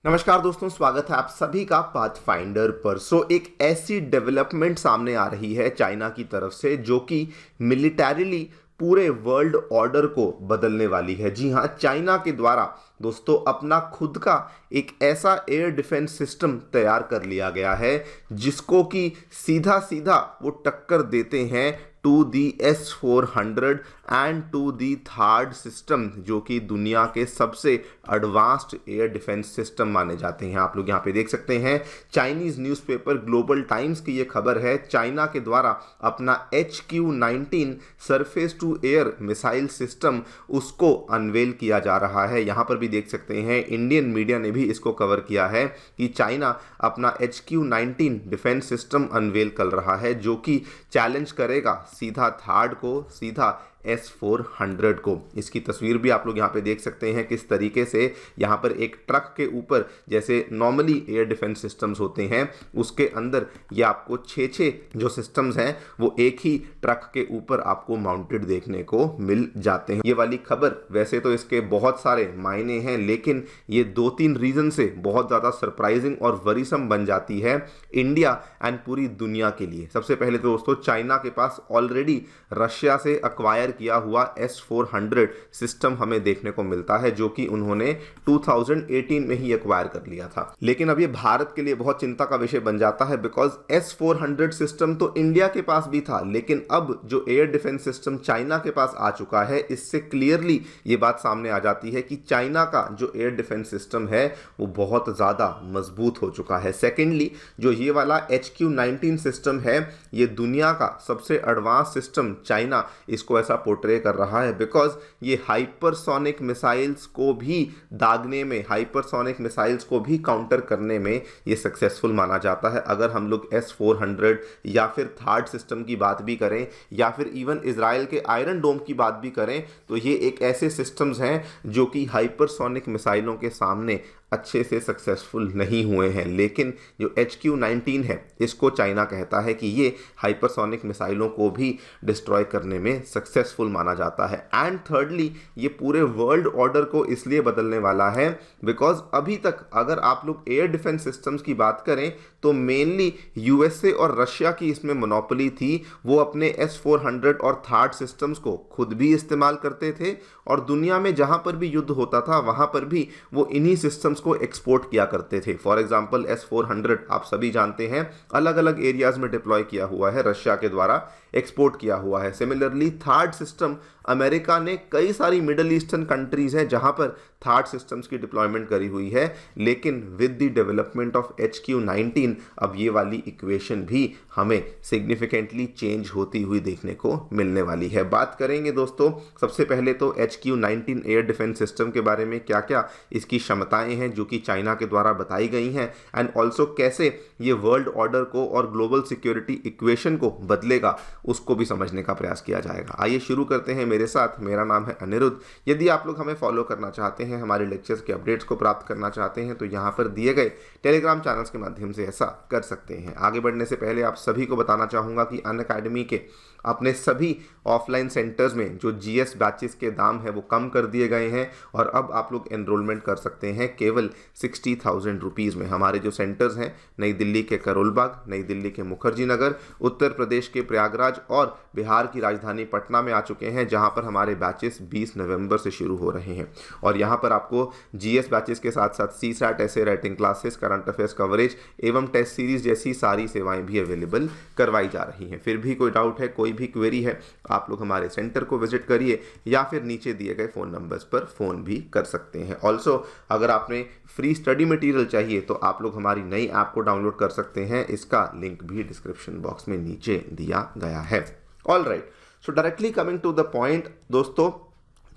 नमस्कार दोस्तों, स्वागत है आप सभी का पाथफाइंडर पर। एक ऐसी डेवलपमेंट सामने आ रही है चाइना की तरफ से जो कि मिलिटरीली पूरे वर्ल्ड ऑर्डर को बदलने वाली है। जी हाँ, चाइना के द्वारा दोस्तों अपना खुद का एक ऐसा एयर डिफेंस सिस्टम तैयार कर लिया गया है जिसको कि सीधा सीधा वो टक्कर देते हैं to the S-400 and to the third system जो कि दुनिया के सबसे एडवांस्ड एयर डिफेंस सिस्टम माने जाते हैं। आप लोग यहाँ पे देख सकते हैं, चाइनीज न्यूज़पेपर ग्लोबल टाइम्स की ये खबर है। चाइना के द्वारा अपना HQ-19 surface to air missile system उसको अनवेल किया जा रहा है। यहाँ पर भी देख सकते हैं, इंडियन मीडिया ने भी इसको कवर किया है कि चाइना अपना HQ-19 डिफेंस सिस्टम अनवेल कर रहा है जो कि चैलेंज करेगा सीधा थर्ड को, सीधा S-400 को। इसकी तस्वीर भी आप लोग यहाँ पे देख सकते हैं किस तरीके से यहाँ पर एक ट्रक के ऊपर, जैसे नॉर्मली एयर डिफेंस सिस्टम्स होते हैं उसके अंदर ये आपको 6 जो सिस्टम्स हैं वो एक ही ट्रक के ऊपर आपको माउंटेड देखने को मिल जाते हैं। ये वाली खबर वैसे तो इसके बहुत सारे मायने हैं, लेकिन ये 2-3 रीजन से बहुत ज़्यादा सरप्राइजिंग और वरीसम बन जाती है इंडिया एंड पूरी दुनिया के लिए। सबसे पहले तो दोस्तों, चाइना के पास ऑलरेडी रशिया से अक्वायर किया हुआ S-400 सिस्टम हमें देखने को मिलता है जो कि उन्होंने 2018 में ही एक्वायर कर लिया था। लेकिन अब ये भारत के लिए बहुत चिंता का विषय बन जाता है बिकॉज S-400 सिस्टम तो इंडिया के पास भी था, लेकिन अब जो एयर डिफेंस सिस्टम चाइना के पास आ चुका है, इससे क्लियरली ये बात सामने आ जाती है कि चाइना का जो एयर डिफेंस सिस्टम है वो बहुत ज़्यादा मजबूत हो चुका है। सेकेंडली, जो ये वाला HQ-19 सिस्टम है, ये दुनिया का सबसे एडवांस सिस्टम चाइना इसको ऐसा पोर्ट्रे कर रहा है बिकॉज ये हाइपरसोनिक मिसाइल्स को भी दागने में, हाइपरसोनिक मिसाइल्स को भी काउंटर करने में ये सक्सेसफुल माना जाता है। अगर हम लोग S-400 या फिर थर्ड सिस्टम की बात भी करें या फिर इवन इजराइल के आयरन डोम की बात भी करें, तो ये एक ऐसे सिस्टम्स हैं जो कि हाइपरसोनिक मिसाइलों के सामने अच्छे से सक्सेसफुल नहीं हुए हैं। लेकिन जो HQ-19 है, इसको चाइना कहता है कि ये हाइपरसोनिक मिसाइलों को भी डिस्ट्रॉय करने में सक्सेसफुल माना जाता है। एंड थर्डली, ये पूरे वर्ल्ड ऑर्डर को इसलिए बदलने वाला है बिकॉज अभी तक अगर आप लोग एयर डिफेंस सिस्टम्स की बात करें तो मेनली USA और रशिया की इसमें मोनोपोली थी। वो अपने S-400 और थर्ड सिस्टम्स को खुद भी इस्तेमाल करते थे और दुनिया में जहां पर भी युद्ध होता था वहां पर भी वो इन्हीं सिस्टम्स को एक्सपोर्ट किया करते थे। फॉर एग्जांपल S-400 आप सभी जानते हैं अलग अलग एरियाज में डिप्लॉय किया हुआ है, रशिया के द्वारा एक्सपोर्ट किया हुआ है। सिमिलरली थर्ड सिस्टम अमेरिका ने कई सारी मिडल ईस्टर्न कंट्रीज हैं जहां पर थर्ड सिस्टम्स की डिप्लॉयमेंट करी हुई है, लेकिन with the development of HQ-19 अब ये वाली इक्वेशन भी हमें सिग्निफिकेंटली चेंज होती हुई देखने को मिलने वाली है। बात करेंगे दोस्तों सबसे पहले तो HQ-19 एयर डिफेंस सिस्टम के बारे में, क्या क्या इसकी क्षमताएं हैं जो कि चाइना के द्वारा बताई गई हैं, एंड ऑल्सो कैसे ये वर्ल्ड ऑर्डर को और ग्लोबल सिक्योरिटी इक्वेशन को बदलेगा, उसको भी समझने का प्रयास किया जाएगा। आइए शुरू करते हैं मेरे साथ। मेरा नाम है अनिरुद्ध। यदि आप लोग हमें फॉलो करना चाहते हैं, हमारे लेक्चर्स के अपडेट्स को प्राप्त करना चाहते हैं, तो यहाँ पर दिए गए टेलीग्राम चैनल्स के माध्यम से ऐसा कर सकते हैं। आगे बढ़ने से पहले आप सभी को बताना चाहूँगा कि अनअकैडमी के अपने सभी ऑफलाइन सेंटर्स में जो GS बैचेस के दाम है वो कम कर दिए गए हैं और अब आप लोग एनरोलमेंट कर सकते हैं केवल 60,000 रुपीज़ में। हमारे जो सेंटर्स हैं, नई दिल्ली के करोल बाग, नई दिल्ली के मुखर्जी नगर, उत्तर प्रदेश के प्रयागराज और बिहार की राजधानी पटना में आ चुके हैं, जहां पर हमारे बैचेस 20 नवंबर से शुरू हो रहे हैं। और यहां पर आपको GS बैचेस के साथ साथ CSAT ऐसे writing classes, current affairs coverage एवं टेस्ट सीरीज जैसी सारी सेवाएं भी अवेलेबल करवाई जा रही हैं। फिर भी कोई डाउट है, कोई भी क्वेरी है, आप लोग हमारे सेंटर को विजिट करिए या फिर नीचे दिए गए फ़ोन नंबर्स पर फ़ोन भी कर सकते हैं। ऑल्सो अगर आपने फ्री स्टडी मटेरियल चाहिए तो आप लोग हमारी नई ऐप को डाउनलोड कर सकते हैं। इसका लिंक भी डिस्क्रिप्शन बॉक्स में नीचे दिया गया है। All right, so directly coming to the point दोस्तों,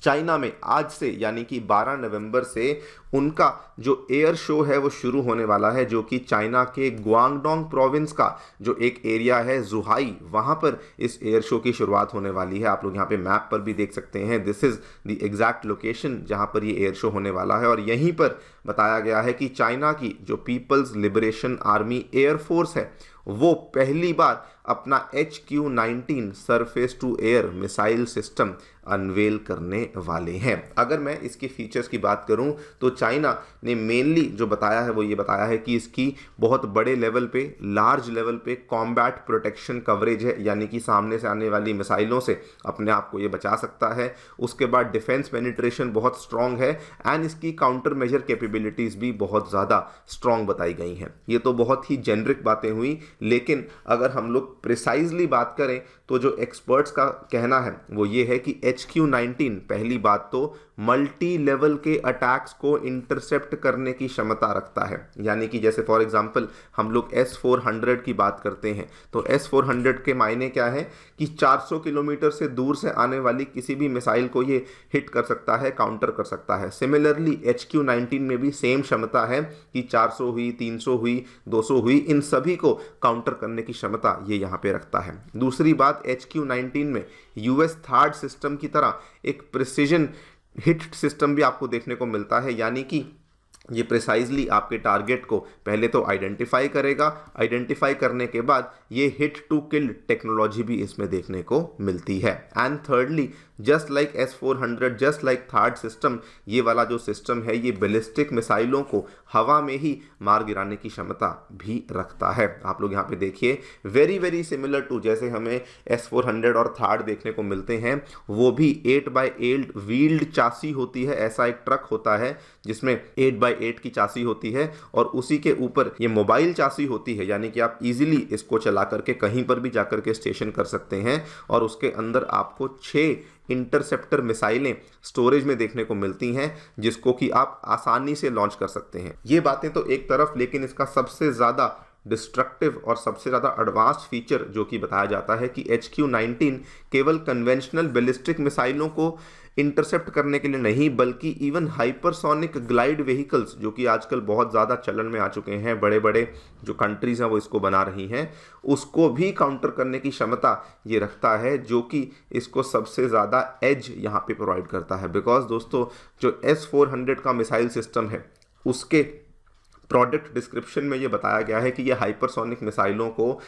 चाइना में आज से यानी कि 12 नवंबर से उनका जो एयर शो है वो शुरू होने वाला है, जो कि चाइना के ग्वांगडोंग प्रोविंस का जो एक एरिया है जुहाई, वहाँ पर इस एयर शो की शुरुआत होने वाली है। आप लोग यहाँ पे मैप पर भी देख सकते हैं, this is the exact location जहाँ पर ये एयर शो होने वाला है। और यहीं पर बताया गया है कि चाइना की जो People's Liberation Army Air Force है वो पहली बार अपना HQ-19 surface to air missile system unveil करने वाले हैं। अगर मैं इसके फीचर्स की बात करूं तो चाइना ने मेनली जो बताया है वो ये बताया है कि इसकी बहुत बड़े लेवल पे, लार्ज लेवल पे कॉम्बैट प्रोटेक्शन कवरेज है, यानी कि सामने से आने वाली मिसाइलों से अपने आप को ये बचा सकता है। उसके बाद डिफेंस पेनिट्रेशन बहुत स्ट्रांग है एंड इसकी काउंटर मेजर कैपेबिलिटीज भी बहुत ज़्यादा स्ट्रांग बताई गई हैं। ये तो बहुत ही जेनरिक बातें हुई, लेकिन अगर हम लोग प्रिसाइजली बात करें तो जो एक्सपर्ट्स का कहना है वो ये है कि HQ-19 पहली बात तो मल्टी लेवल के अटैक्स को इंटरसेप्ट करने की क्षमता रखता है। यानी कि जैसे फॉर एग्जांपल हम लोग S-400 की बात करते हैं तो S-400 के मायने क्या है कि 400 किलोमीटर से दूर से आने वाली किसी भी मिसाइल को ये हिट कर सकता है, काउंटर कर सकता है। सिमिलरली HQ-19 में भी सेम क्षमता है कि 400 हुई, 300 हुई, 200 हुई, इन सभी को काउंटर करने की क्षमता ये यहाँ पे रखता है। दूसरी बात, HQ-19 में US THAAD सिस्टम की तरह एक प्रिसिजन हिट सिस्टम भी आपको देखने को मिलता है, यानी कि ये प्रिसाइजली आपके टारगेट को पहले तो आइडेंटिफाई करेगा, आइडेंटिफाई करने के बाद ये हिट टू किल टेक्नोलॉजी भी इसमें देखने को मिलती है। And thirdly, just like S-400, just like THAAD system, ये वाला जो सिस्टम है ये बैलिस्टिक मिसाइलों को हवा में ही मार गिराने की क्षमता भी रखता है। आप लोग यहाँ पे देखिए, वेरी वेरी सिमिलर टू जैसे हमें S-400 और THAAD देखने को मिलते हैं, वो भी 8x8 व्हील्ड चासी होती है। ऐसा एक ट्रक होता है जिसमें 8x8 की चासी होती है और उसी के ऊपर ये मोबाइल चासी होती है, यानी कि आप इजीली इसको चला करके कहीं पर भी जाकर के स्टेशन कर सकते हैं और उसके अंदर आपको 6 इंटरसेप्टर मिसाइलें स्टोरेज में देखने को मिलती हैं जिसको कि आप आसानी से लॉन्च कर सकते हैं। ये बातें तो एक तरफ, लेकिन इसका सबसे ज़्यादा डिस्ट्रक्टिव और सबसे ज़्यादा एडवांस फीचर जो कि बताया जाता है कि HQ-19 केवल कन्वेंशनल बैलिस्टिक मिसाइलों को इंटरसेप्ट करने के लिए नहीं, बल्कि इवन हाइपरसोनिक ग्लाइड व्हीकल्स जो कि आजकल बहुत ज़्यादा चलन में आ चुके हैं, बड़े बड़े जो कंट्रीज़ हैं वो इसको बना रही हैं, उसको भी काउंटर करने की क्षमता ये रखता है, जो कि इसको सबसे ज़्यादा एज यहाँ पे प्रोवाइड करता है। बिकॉज दोस्तों, जो S-400 का मिसाइल सिस्टम है उसके प्रोडक्ट डिस्क्रिप्शन में ये बताया गया है कि ये हाइपरसोनिक मिसाइलों को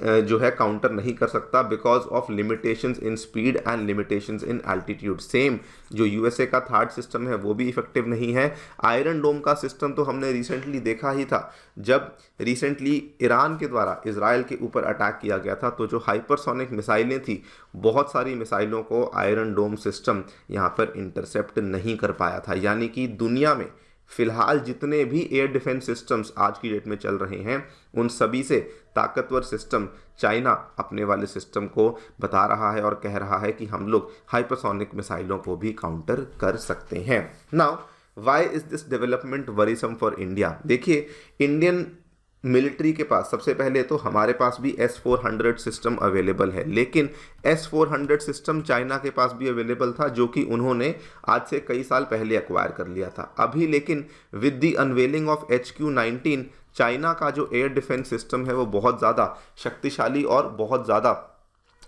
जो है काउंटर नहीं कर सकता because of limitations in speed and limitations in altitude. Same जो USA का THAAD सिस्टम है वो भी इफेक्टिव नहीं है। आयरन डोम का सिस्टम तो हमने रिसेंटली देखा ही था, जब रिसेंटली ईरान के द्वारा इजराइल के ऊपर अटैक किया गया था, तो जो हाइपरसोनिक मिसाइलें थी, बहुत सारी मिसाइलों को आयरन डोम सिस्टम यहाँ पर इंटरसेप्ट नहीं कर पाया था। यानी कि दुनिया में फिलहाल जितने भी एयर डिफेंस सिस्टम्स आज की डेट में चल रहे हैं, उन सभी से ताकतवर सिस्टम चाइना अपने वाले सिस्टम को बता रहा है और कह रहा है कि हम लोग हाइपरसोनिक मिसाइलों को भी काउंटर कर सकते हैं। Now why is this development worrisome for India? देखिए, इंडियन मिलिट्री के पास सबसे पहले तो हमारे पास भी S-400 सिस्टम अवेलेबल है, लेकिन S-400 सिस्टम चाइना के पास भी अवेलेबल था, जो कि उन्होंने आज से कई साल पहले एक्वायर कर लिया था। अभी लेकिन with the unveiling of HQ-19 China का जो एयर डिफेंस सिस्टम है वो बहुत ज़्यादा शक्तिशाली और बहुत ज़्यादा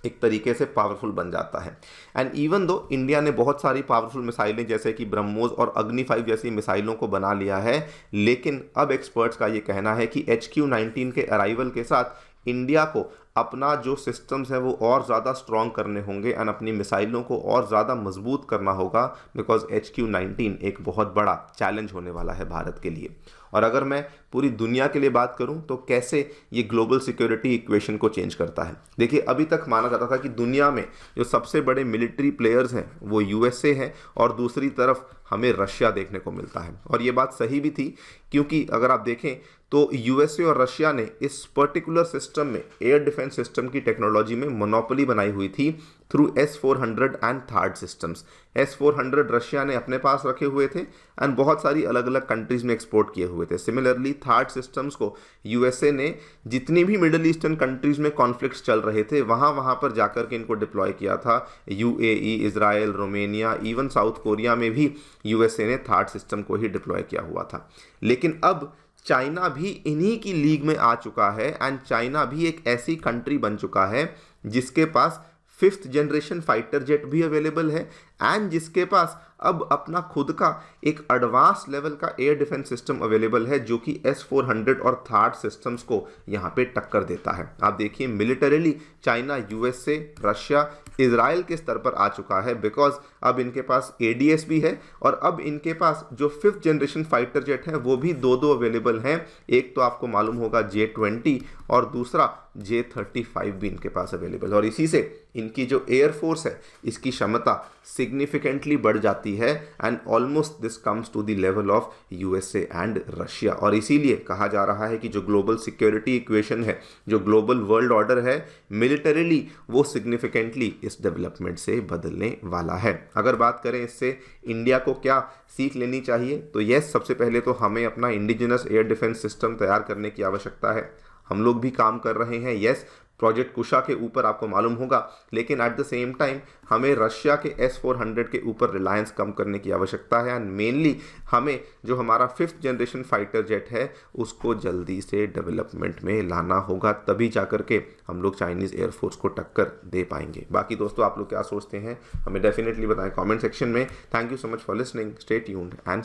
एक तरीके से पावरफुल बन जाता है। एंड इवन दो इंडिया ने बहुत सारी पावरफुल मिसाइलें जैसे कि ब्रह्मोस और अग्नि 5 जैसी मिसाइलों को बना लिया है, लेकिन अब एक्सपर्ट्स का ये कहना है कि HQ-19 के अराइवल के साथ इंडिया को अपना जो सिस्टम्स है वो और ज़्यादा स्ट्रॉन्ग करने होंगे एंड अपनी मिसाइलों को और ज़्यादा मजबूत करना होगा, बिकॉज HQ-19 एक बहुत बड़ा चैलेंज होने वाला है भारत के लिए। और अगर मैं पूरी दुनिया के लिए बात करूं तो कैसे ये ग्लोबल सिक्योरिटी इक्वेशन को चेंज करता है। देखिए, अभी तक माना जाता था कि दुनिया में जो सबसे बड़े मिलिट्री प्लेयर्स हैं वो USA हैं और दूसरी तरफ हमें रशिया देखने को मिलता है। और ये बात सही भी थी, क्योंकि अगर आप देखें तो USA और रशिया ने इस पर्टिकुलर सिस्टम में, एयर डिफेंस सिस्टम की टेक्नोलॉजी में मोनोपोली बनाई हुई थी through S-400 and THAAD systems. S-400 Russia ने अपने पास रखे हुए थे एंड बहुत सारी अलग अलग कंट्रीज में एक्सपोर्ट किए हुए थे। सिमिलरली THAAD सिस्टम्स को USA ने जितनी भी मिडिल ईस्टर्न कंट्रीज में कॉन्फ्लिक्ट्स चल रहे थे वहाँ पर जाकर के इनको डिप्लॉय किया था। UAE, Israel, Romania, even south Korea में भी USA ने THAAD सिस्टम को ही डिप्लॉय किया हुआ था। लेकिन अब चाइना भी इन्हीं की लीग में आ चुका है एंड चाइना भी एक ऐसी कंट्री बन चुका है जिसके पास 5th जनरेशन फाइटर जेट भी अवेलेबल है एंड जिसके पास अब अपना खुद का एक एडवांस लेवल का एयर डिफेंस सिस्टम अवेलेबल है, जो कि S-400 और THAAD सिस्टम्स को यहाँ पे टक्कर देता है। आप देखिए militarily China USA, Russia, Israel के स्तर पर आ चुका है, बिकॉज अब इनके पास ADS भी है और अब इनके पास जो 5th जनरेशन फाइटर जेट है वो भी दो अवेलेबल हैं। एक तो आपको मालूम होगा J-20 और दूसरा J-35 भी इनके पास अवेलेबल है। और इसी से इनकी जो एयरफोर्स है इसकी क्षमता सिग्निफिकेंटली बढ़ जाती है and almost this comes to the level of USA and Russia. और इसीलिए कहा जा रहा है कि जो ग्लोबल सिक्योरिटी इक्वेशन है, जो ग्लोबल वर्ल्ड ऑर्डर है मिलिटरीली, वो सिग्निफिकेंटली इस डेवलपमेंट से बदलने वाला है। अगर बात करें इससे इंडिया को क्या सीख लेनी चाहिए, तो यस, सबसे पहले तो हमें अपना इंडिजिनस एयर डिफेंस सिस्टम तैयार करने की आवश्यकता है। हम लोग भी काम कर रहे हैं, यस, प्रोजेक्ट कुशा के ऊपर, आपको मालूम होगा, लेकिन एट द सेम टाइम हमें रशिया के S-400 के ऊपर रिलायंस कम करने की आवश्यकता है एंड मेनली हमें जो हमारा 5th जनरेशन फाइटर जेट है उसको जल्दी से डेवलपमेंट में लाना होगा, तभी जाकर के हम लोग चाइनीज़ एयरफोर्स को टक्कर दे पाएंगे। बाकी दोस्तों आप लोग क्या सोचते हैं हमें डेफिनेटली बताएं कमेंट सेक्शन में। Thank you so much for listening, stay tuned and